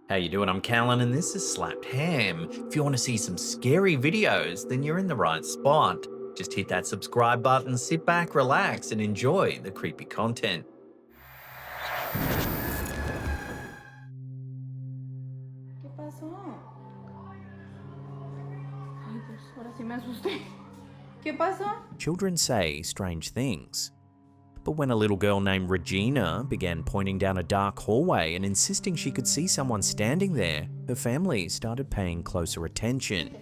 How you doing? I'm Callan and this is Slapped Ham. If you want to see some scary videos, then you're in the right spot. Just hit that subscribe button, sit back, relax and enjoy the creepy content. ¿Qué pasó? Ay, Dios, ahora sí me asusté. ¿Qué pasó? Children say strange things. But when a little girl named Regina began pointing down a dark hallway and insisting she could see someone standing there, her family started paying closer attention.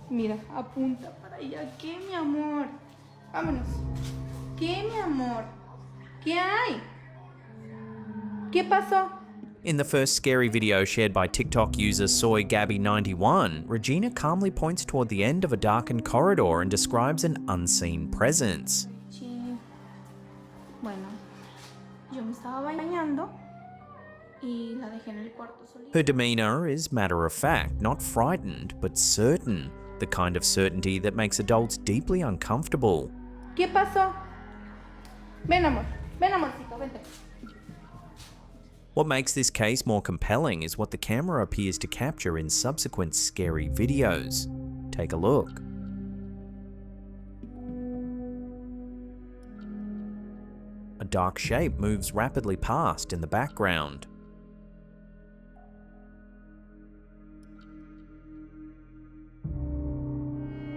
Mira, apunta para allá. ¿Qué, mi amor? Vámonos. ¿Qué, mi amor? ¿Qué hay? ¿Qué pasó? In the first scary video shared by TikTok user SoyGabby91, Regina calmly points toward the end of a darkened corridor and describes an unseen presence. Bueno, yo me estaba bañando y la dejé en el cuarto solita. Her demeanor is matter of fact, not frightened, but certain. The kind of certainty that makes adults deeply uncomfortable. ¿Qué pasó? Ven, amor. Ven, amorcito, vente. What makes this case more compelling is what the camera appears to capture in subsequent scary videos. Take a look. A dark shape moves rapidly past in the background.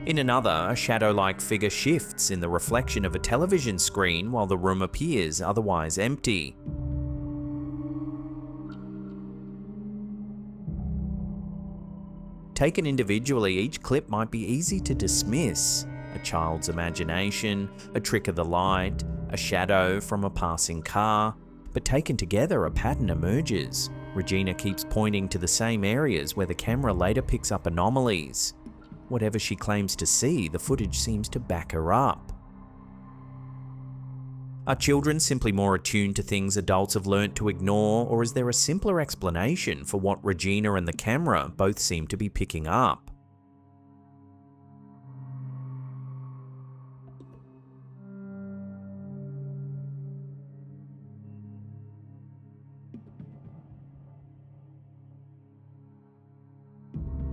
In another, a shadow-like figure shifts in the reflection of a television screen while the room appears otherwise empty. Taken individually, each clip might be easy to dismiss. A child's imagination, a trick of the light, a shadow from a passing car. But taken together, a pattern emerges. Regina keeps pointing to the same areas where the camera later picks up anomalies. Whatever she claims to see, the footage seems to back her up. Are children simply more attuned to things adults have learnt to ignore, or is there a simpler explanation for what Regina and the camera both seem to be picking up?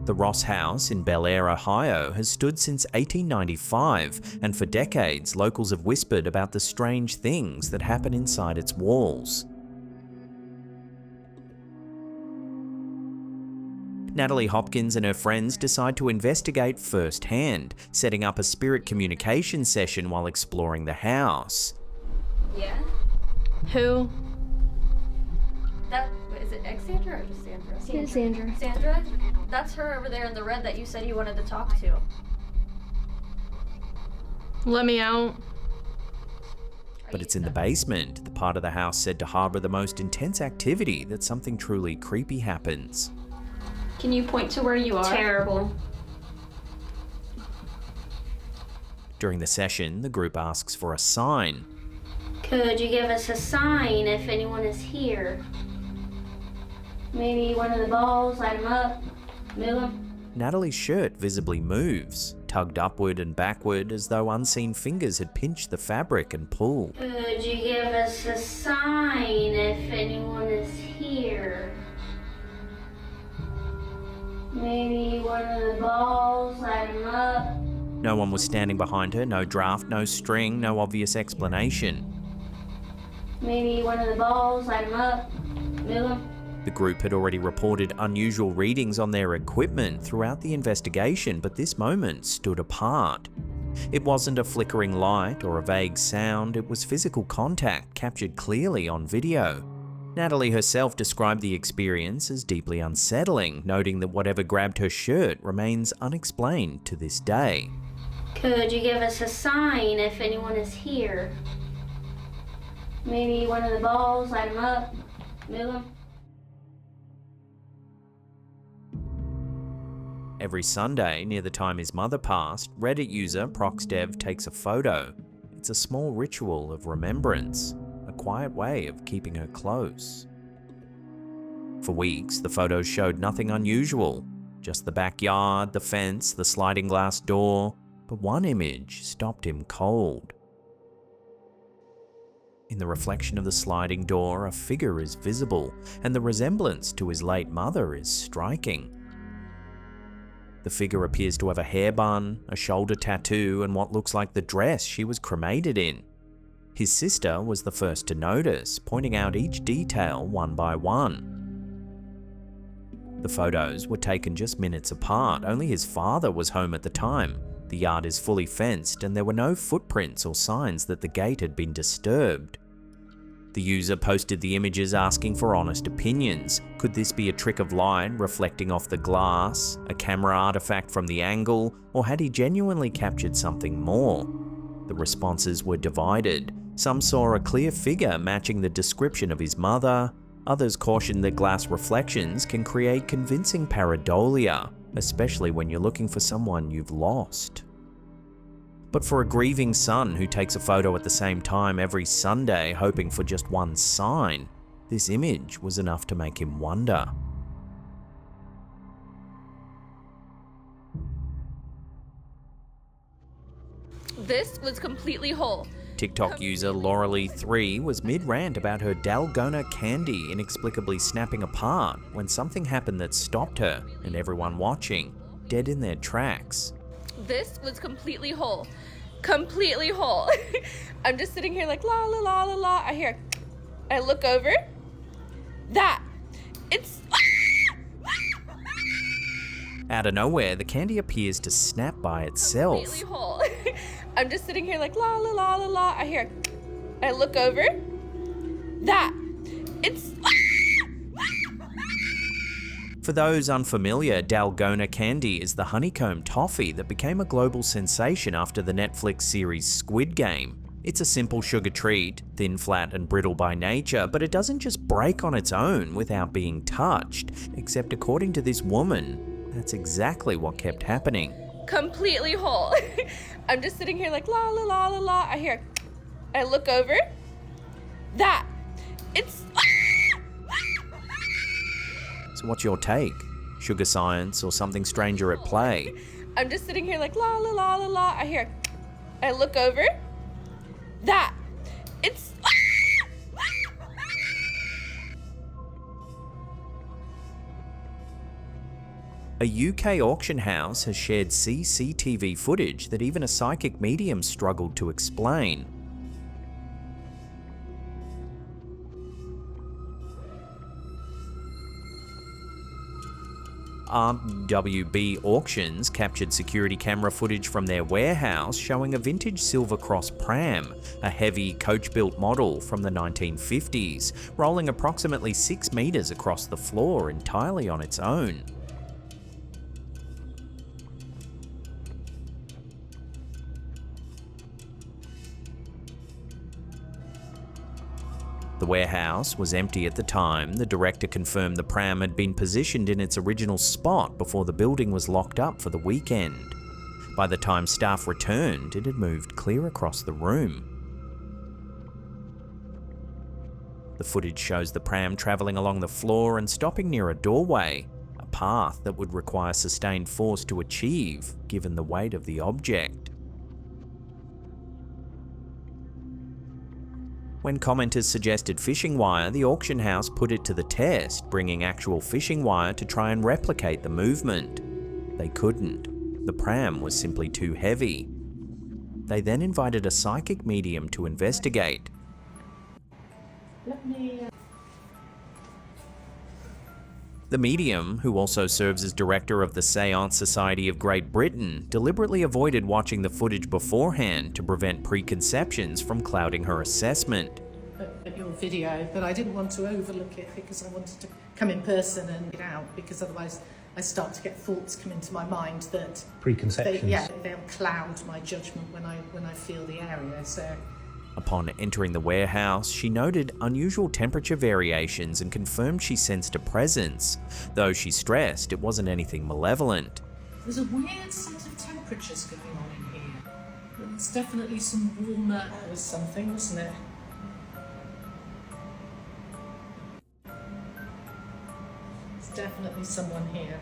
The Ross House in Bel Air, Ohio has stood since 1895, and for decades locals have whispered about the strange things that happen inside its walls. Natalie Hopkins and her friends decide to investigate firsthand, setting up a spirit communication session while exploring the house. Yeah? Who? Is it Xandra or just Sandra? Sandra. Sandra? That's her over there in the red that you said you wanted to talk to. Let me out. But it's in the basement, the part of the house said to harbour the most intense activity, that something truly creepy happens. Can you point to where you are? Terrible. During the session, the group asks for a sign. Could you give us a sign if anyone is here? Maybe one of the balls, light them up, move them. Natalie's shirt visibly moves, tugged upward and backward as though unseen fingers had pinched the fabric and pulled. Could you give us a sign if anyone is here? Maybe one of the balls, light them up. No one was standing behind her, no draft, no string, no obvious explanation. Maybe one of the balls, light them up, move them. The group had already reported unusual readings on their equipment throughout the investigation, but this moment stood apart. It wasn't a flickering light or a vague sound, it was physical contact captured clearly on video. Natalie herself described the experience as deeply unsettling, noting that whatever grabbed her shirt remains unexplained to this day. Could you give us a sign if anyone is here? Maybe one of the balls, light them up, move them. Every Sunday, near the time his mother passed, Reddit user ProxDev takes a photo. It's a small ritual of remembrance, a quiet way of keeping her close. For weeks, the photos showed nothing unusual, just the backyard, the fence, the sliding glass door, but one image stopped him cold. In the reflection of the sliding door, a figure is visible, and the resemblance to his late mother is striking. The figure appears to have a hair bun, a shoulder tattoo, and what looks like the dress she was cremated in. His sister was the first to notice, pointing out each detail one by one. The photos were taken just minutes apart. Only his father was home at the time. The yard is fully fenced, and there were no footprints or signs that the gate had been disturbed. The user posted the images asking for honest opinions. Could this be a trick of light reflecting off the glass, a camera artifact from the angle, or had he genuinely captured something more? The responses were divided. Some saw a clear figure matching the description of his mother. Others cautioned that glass reflections can create convincing pareidolia, especially when you're looking for someone you've lost. But for a grieving son who takes a photo at the same time every Sunday hoping for just one sign, this image was enough to make him wonder. This was completely whole. TikTok user Lauralee3 was mid-rant about her Dalgona candy inexplicably snapping apart when something happened that stopped her and everyone watching, dead in their tracks. This was completely whole. Completely whole. I'm just sitting here like la la la la la. I look over. It's Out of nowhere, the candy appears to snap by itself. completely whole. I'm just sitting here like la la la la la. I look over. It's For those unfamiliar, Dalgona candy is the honeycomb toffee that became a global sensation after the Netflix series Squid Game. It's a simple sugar treat, thin, flat, and brittle by nature, but it doesn't just break on its own without being touched, except according to this woman, that's exactly what kept happening. completely whole. I'm just sitting here like la la la la la. I look over. It's So what's your take? Sugar science or something stranger at play? I'm just sitting here like la la la la la. I look over. It's A UK auction house has shared CCTV footage that even a psychic medium struggled to explain. RWB Auctions captured security camera footage from their warehouse showing a vintage Silver Cross pram, a heavy coach-built model from the 1950s, rolling approximately 6 meters across the floor entirely on its own. The warehouse was empty at the time. The director confirmed the pram had been positioned in its original spot before the building was locked up for the weekend. By the time staff returned, it had moved clear across the room. The footage shows the pram travelling along the floor and stopping near a doorway, a path that would require sustained force to achieve, given the weight of the object. When commenters suggested fishing wire, the auction house put it to the test, bringing actual fishing wire to try and replicate the movement. They couldn't. The pram was simply too heavy. They then invited a psychic medium to investigate. The medium, who also serves as director of the Seance Society of Great Britain, deliberately avoided watching the footage beforehand to prevent preconceptions from clouding her assessment. At your video, but I didn't want to overlook it because I wanted to come in person and get out, because otherwise I start to get thoughts come into my mind that preconceptions. they'll cloud my judgment when I feel the area. So Upon entering the warehouse, she noted unusual temperature variations and confirmed she sensed a presence, though she stressed it wasn't anything malevolent. there's a weird sense of temperatures going on in here. There's definitely some warmer or something, wasn't it? There's definitely someone here.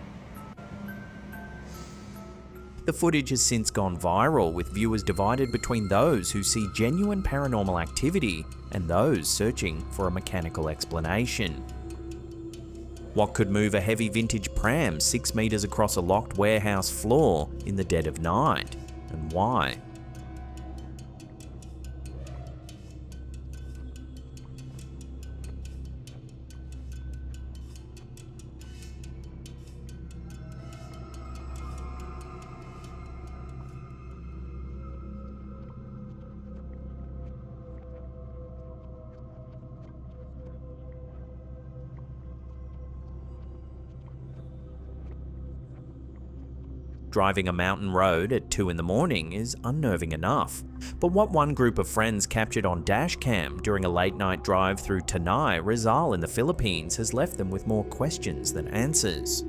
The footage has since gone viral, with viewers divided between those who see genuine paranormal activity and those searching for a mechanical explanation. What could move a heavy vintage pram 6 meters across a locked warehouse floor in the dead of night, and why? Driving a mountain road at 2 in the morning is unnerving enough, but what one group of friends captured on Dashcam during a late night drive through Tanay, Rizal in the Philippines has left them with more questions than answers.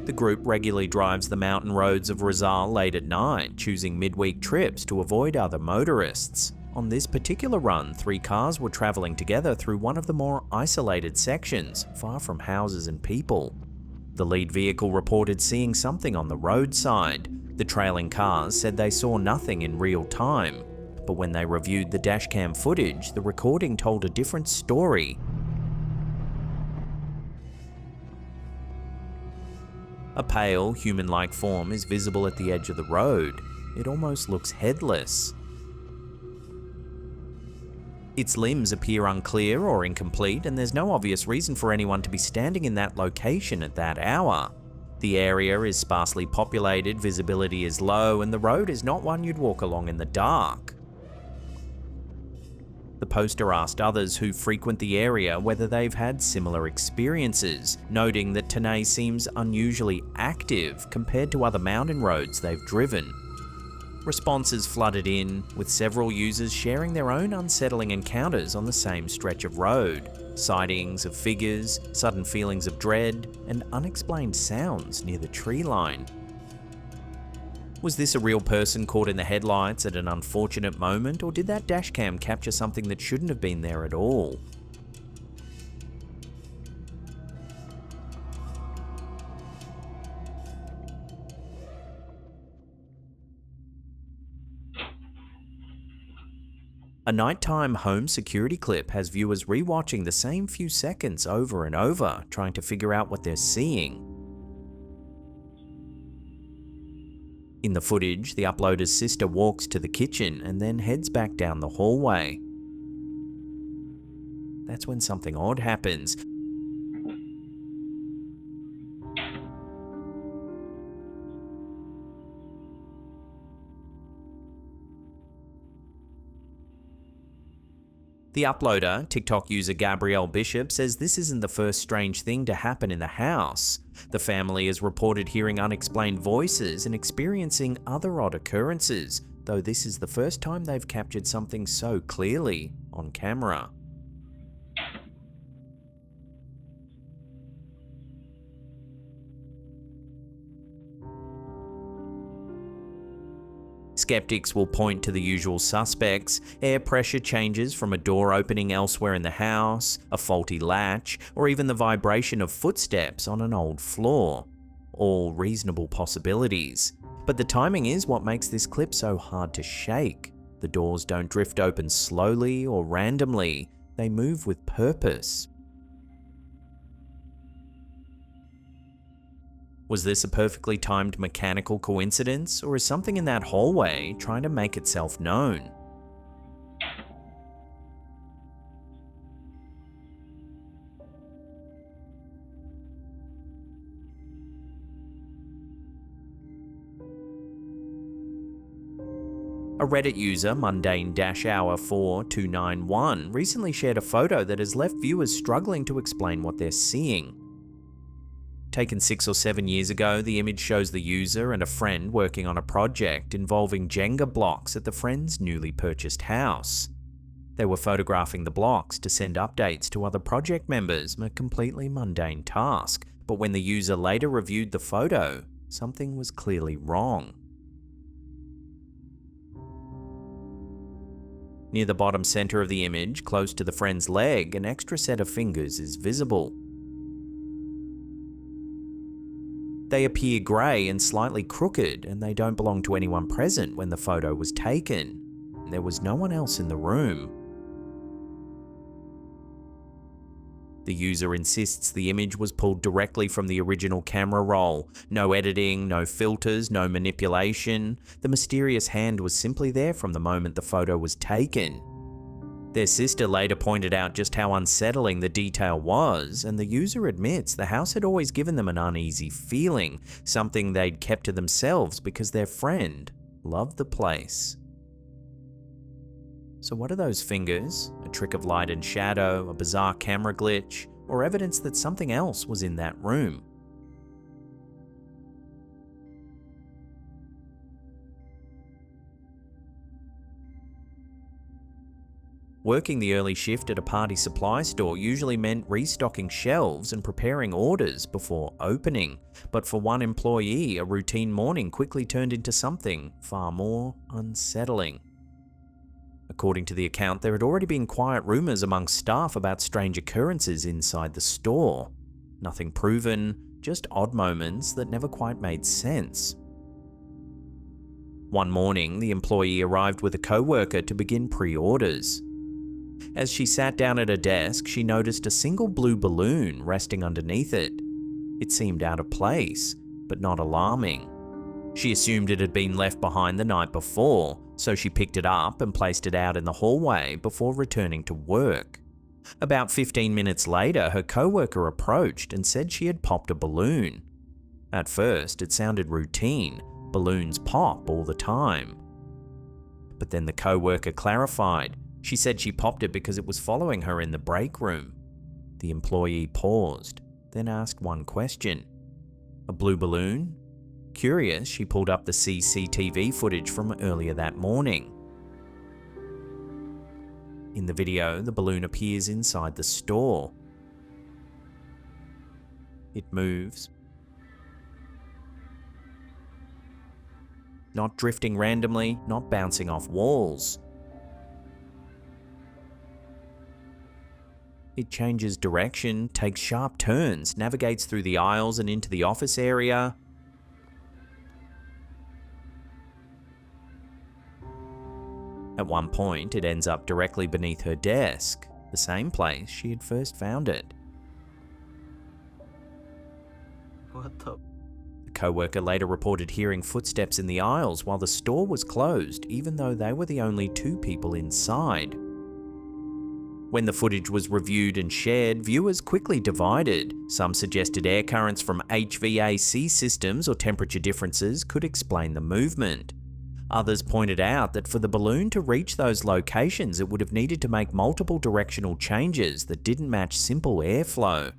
The group regularly drives the mountain roads of Rizal late at night, choosing midweek trips to avoid other motorists. On this particular run, 3 cars were travelling together through one of the more isolated sections, far from houses and people. The lead vehicle reported seeing something on the roadside. The trailing cars said they saw nothing in real time, but when they reviewed the dashcam footage, the recording told a different story. A pale, human-like form is visible at the edge of the road. It almost looks headless. Its limbs appear unclear or incomplete, and there's no obvious reason for anyone to be standing in that location at that hour. The area is sparsely populated, visibility is low, and the road is not one you'd walk along in the dark. The poster asked others who frequent the area whether they've had similar experiences, noting that Tanay seems unusually active compared to other mountain roads they've driven. Responses flooded in, with several users sharing their own unsettling encounters on the same stretch of road. Sightings of figures, sudden feelings of dread, and unexplained sounds near the tree line. Was this a real person caught in the headlights at an unfortunate moment, or did that dashcam capture something that shouldn't have been there at all? A nighttime home security clip has viewers rewatching the same few seconds over and over, trying to figure out what they're seeing. In the footage, the uploader's sister walks to the kitchen and then heads back down the hallway. That's when something odd happens. The uploader, TikTok user Gabrielle Bishop, says this isn't the first strange thing to happen in the house. The family has reported hearing unexplained voices and experiencing other odd occurrences, though this is the first time they've captured something so clearly on camera. Skeptics will point to the usual suspects: air pressure changes from a door opening elsewhere in the house, a faulty latch, or even the vibration of footsteps on an old floor. All reasonable possibilities. But the timing is what makes this clip so hard to shake. The doors don't drift open slowly or randomly, they move with purpose. Was this a perfectly timed mechanical coincidence, or is something in that hallway trying to make itself known? A Reddit user, mundane-hour4291, recently shared a photo that has left viewers struggling to explain what they're seeing. Taken 6 or 7 years ago, the image shows the user and a friend working on a project involving Jenga blocks at the friend's newly purchased house. They were photographing the blocks to send updates to other project members, a completely mundane task, but when the user later reviewed the photo, something was clearly wrong. Near the bottom center of the image, close to the friend's leg, an extra set of fingers is visible. They appear grey and slightly crooked, and they don't belong to anyone present when the photo was taken. There was no one else in the room. The user insists the image was pulled directly from the original camera roll. No editing, no filters, no manipulation. The mysterious hand was simply there from the moment the photo was taken. Their sister later pointed out just how unsettling the detail was, and the user admits the house had always given them an uneasy feeling, something they'd kept to themselves because their friend loved the place. So what are those fingers? A trick of light and shadow, a bizarre camera glitch, or evidence that something else was in that room? Working the early shift at a party supply store usually meant restocking shelves and preparing orders before opening, but for one employee, a routine morning quickly turned into something far more unsettling. According to the account, there had already been quiet rumours among staff about strange occurrences inside the store. Nothing proven, just odd moments that never quite made sense. One morning, the employee arrived with a co-worker to begin pre-orders. As she sat down at her desk, she noticed a single blue balloon resting underneath it. It seemed out of place, but not alarming. She assumed it had been left behind the night before, so she picked it up and placed it out in the hallway before returning to work. About 15 minutes later, her co-worker approached and said she had popped a balloon. At first, it sounded routine. Balloons pop all the time. But then the co-worker clarified. She said she popped it because it was following her in the break room. The employee paused, then asked one question. A blue balloon? Curious, she pulled up the CCTV footage from earlier that morning. In the video, the balloon appears inside the store. It moves. Not drifting randomly, not bouncing off walls. It changes direction, takes sharp turns, navigates through the aisles and into the office area. At one point, it ends up directly beneath her desk, the same place she had first found it. What the? The co-worker later reported hearing footsteps in the aisles while the store was closed, even though they were the only two people inside. When the footage was reviewed and shared, viewers quickly divided. Some suggested air currents from HVAC systems or temperature differences could explain the movement. Others pointed out that for the balloon to reach those locations, it would have needed to make multiple directional changes that didn't match simple airflow.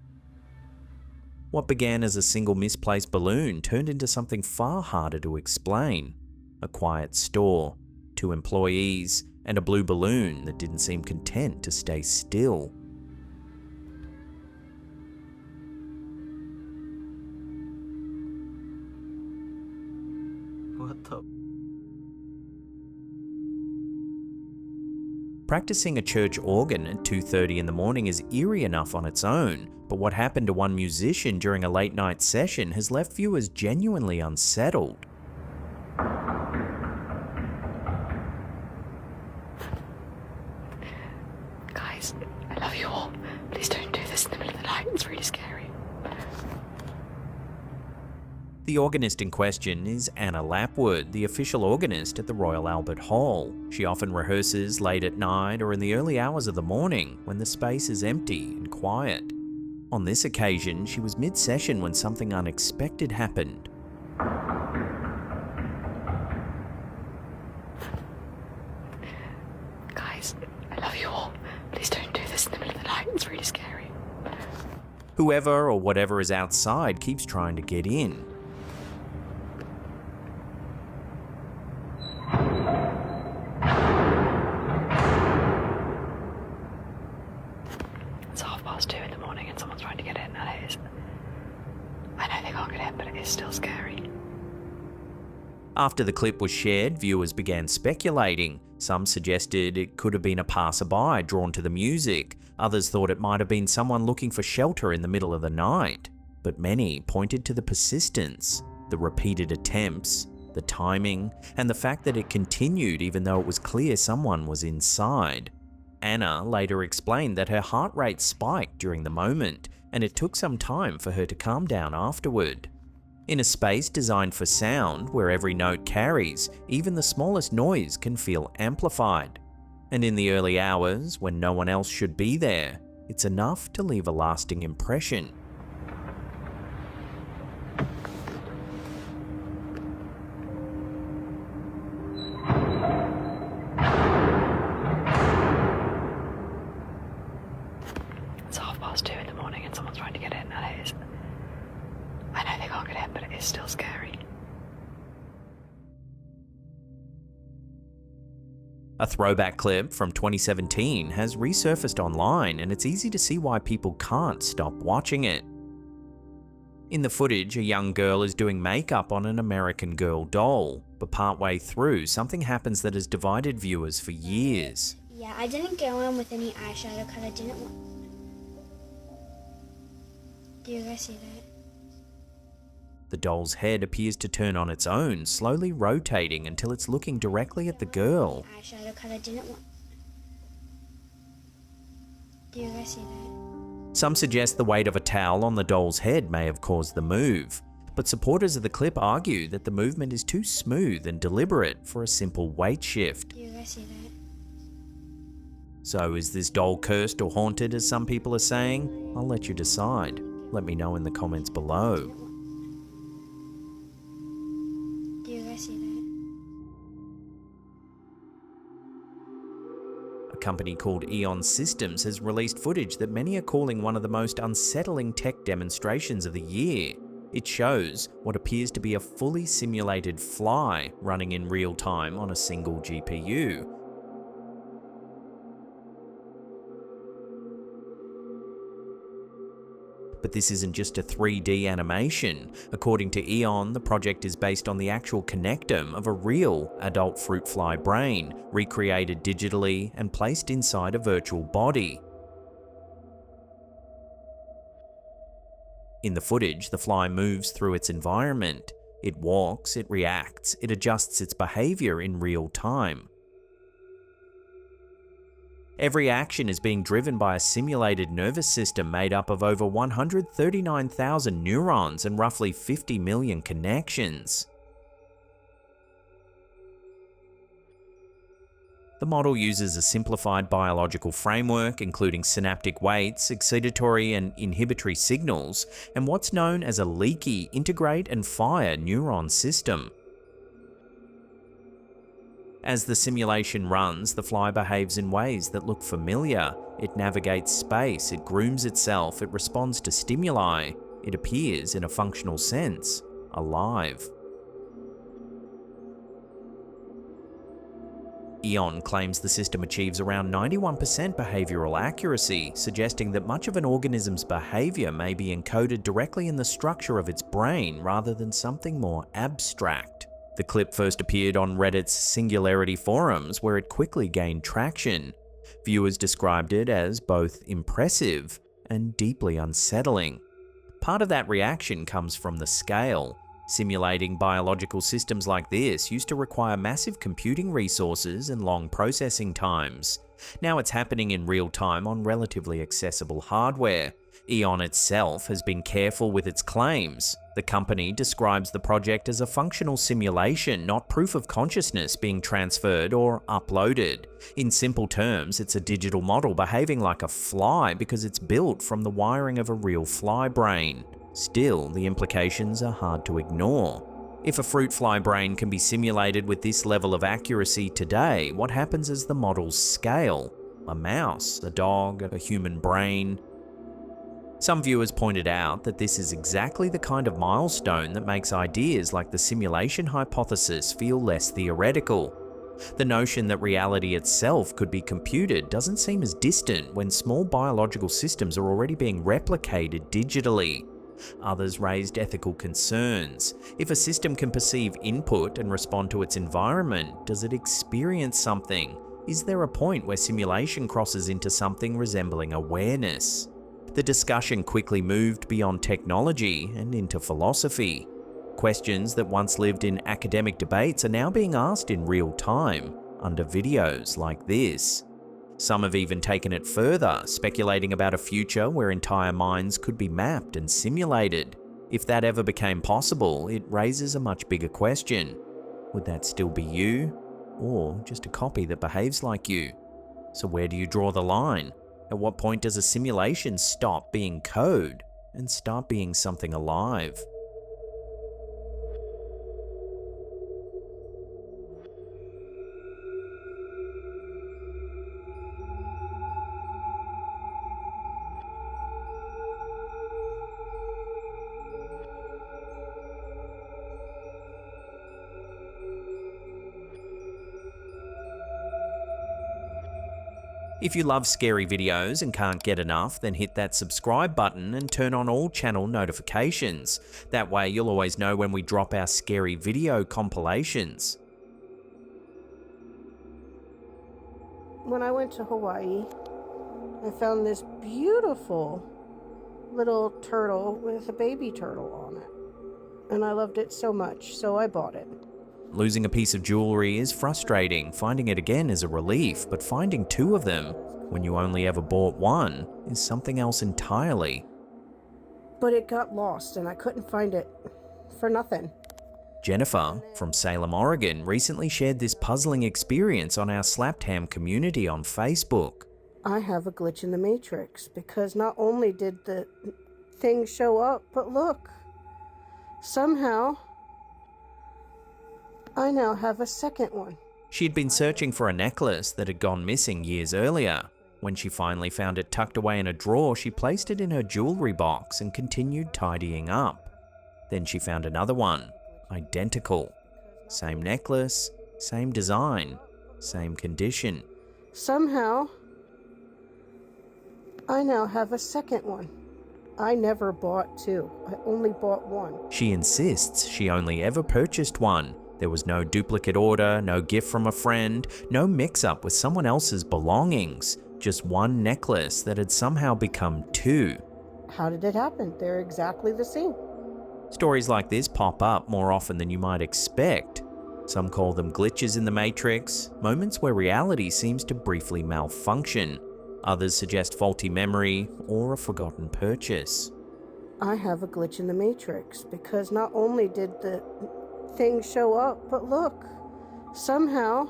What began as a single misplaced balloon turned into something far harder to explain. A quiet store, 2 employees, and a blue balloon that didn't seem content to stay still. What the? Practicing a church organ at 2:30 in the morning is eerie enough on its own, but what happened to one musician during a late night session has left viewers genuinely unsettled. Guys, I love you all. Please don't do this in the middle of the night. It's really scary. The organist in question is Anna Lapwood, the official organist at the Royal Albert Hall. She often rehearses late at night or in the early hours of the morning when the space is empty and quiet. On this occasion, she was mid-session when something unexpected happened. Guys, I love you all. Please don't do this in the middle of the night. It's really scary. Whoever or whatever is outside keeps trying to get in. It's 2:30 in the morning and someone's trying to get in, and it is... I know they can't get in, but it is still scary. After the clip was shared, viewers began speculating. Some suggested it could have been a passerby drawn to the music. Others thought it might have been someone looking for shelter in the middle of the night. but many pointed to the persistence, the repeated attempts, the timing, and the fact that it continued even though it was clear someone was inside. Anna later explained that her heart rate spiked during the moment, and it took some time for her to calm down afterward. In a space designed for sound, where every note carries, even the smallest noise can feel amplified. And in the early hours, when no one else should be there, it's enough to leave a lasting impression. It's 2:30 in the morning and someone's trying to get in, and it is. I know they can't get in, but it is still scary. A throwback clip from 2017 has resurfaced online, and it's easy to see why people can't stop watching it. In the footage, a young girl is doing makeup on an American Girl doll, but partway through, something happens that has divided viewers for years. Yeah, I didn't go in with any eyeshadow because I didn't want... Do you guys see that? The doll's head appears to turn on its own, slowly rotating until it's looking directly at the girl. Eyeshadow because I didn't want... Do you guys see that? Some suggest the weight of a towel on the doll's head may have caused the move, but supporters of the clip argue that the movement is too smooth and deliberate for a simple weight shift. Do you guys see that? So is this doll cursed or haunted, as some people are saying? I'll let you decide. Let me know in the comments below. Do you guys see that? A company called Eon Systems has released footage that many are calling one of the most unsettling tech demonstrations of the year. It shows what appears to be a fully simulated fly running in real time on a single GPU. But this isn't just a 3D animation. According to Eon, the project is based on the actual connectome of a real adult fruit fly brain, recreated digitally and placed inside a virtual body. In the footage, the fly moves through its environment. It walks, it reacts, it adjusts its behavior in real time. Every action is being driven by a simulated nervous system made up of over 139,000 neurons and roughly 50 million connections. The model uses a simplified biological framework, including synaptic weights, excitatory and inhibitory signals, and what's known as a leaky integrate and fire neuron system. As the simulation runs, the fly behaves in ways that look familiar. It navigates space, it grooms itself, it responds to stimuli. It appears, in a functional sense, alive. Eon claims the system achieves around 91% behavioral accuracy, suggesting that much of an organism's behavior may be encoded directly in the structure of its brain rather than something more abstract. The clip first appeared on Reddit's Singularity forums, where it quickly gained traction. Viewers described it as both impressive and deeply unsettling. Part of that reaction comes from the scale. Simulating biological systems like this used to require massive computing resources and long processing times. Now it's happening in real time on relatively accessible hardware. Eon itself has been careful with its claims. The company describes the project as a functional simulation, not proof of consciousness being transferred or uploaded. In simple terms, it's a digital model behaving like a fly because it's built from the wiring of a real fly brain. Still, the implications are hard to ignore. If a fruit fly brain can be simulated with this level of accuracy today, what happens as the models scale? A mouse, a dog, a human brain? Some viewers pointed out that this is exactly the kind of milestone that makes ideas like the simulation hypothesis feel less theoretical. The notion that reality itself could be computed doesn't seem as distant when small biological systems are already being replicated digitally. Others raised ethical concerns. If a system can perceive input and respond to its environment, does it experience something? Is there a point where simulation crosses into something resembling awareness? The discussion quickly moved beyond technology and into philosophy. Questions that once lived in academic debates are now being asked in real time, under videos like this. Some have even taken it further, speculating about a future where entire minds could be mapped and simulated. If that ever became possible, it raises a much bigger question. Would that still be you? Or just a copy that behaves like you? So where do you draw the line? At what point does a simulation stop being code and start being something alive? If you love scary videos and can't get enough, then hit that subscribe button and turn on all channel notifications. That way you'll always know when we drop our scary video compilations. When I went to Hawaii, I found this beautiful little turtle with a baby turtle on it. And I loved it so much, so I bought it. Losing a piece of jewelry is frustrating. Finding it again is a relief, but finding two of them, when you only ever bought one, is something else entirely. But it got lost and I couldn't find it for nothing. Jennifer, from Salem, Oregon, recently shared this puzzling experience on our Slapped Ham community on Facebook. I have a glitch in the matrix because not only did the thing show up, but look, somehow I now have a second one. She'd been searching for a necklace that had gone missing years earlier. When she finally found it tucked away in a drawer, she placed it in her jewelry box and continued tidying up. Then she found another one, identical. Same necklace, same design, same condition. Somehow I now have a second one. I never bought two. I only bought one. She insists she only ever purchased one. There was no duplicate order, no gift from a friend, no mix-up with someone else's belongings. Just one necklace that had somehow become two. How did it happen? They're exactly the same. Stories like this pop up more often than you might expect. Some call them glitches in the matrix, moments where reality seems to briefly malfunction. Others suggest faulty memory or a forgotten purchase. I have a glitch in the matrix because not only did the thing show up, but look, somehow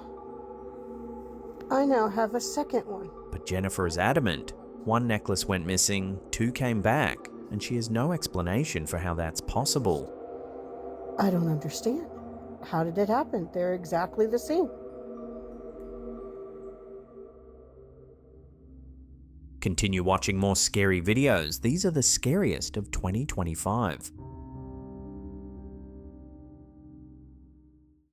I now have a second one. But Jennifer is adamant. One necklace went missing, two came back, and she has no explanation for how that's possible. I don't understand. How did it happen? They're exactly the same. Continue watching more scary videos. These are the scariest of 2025.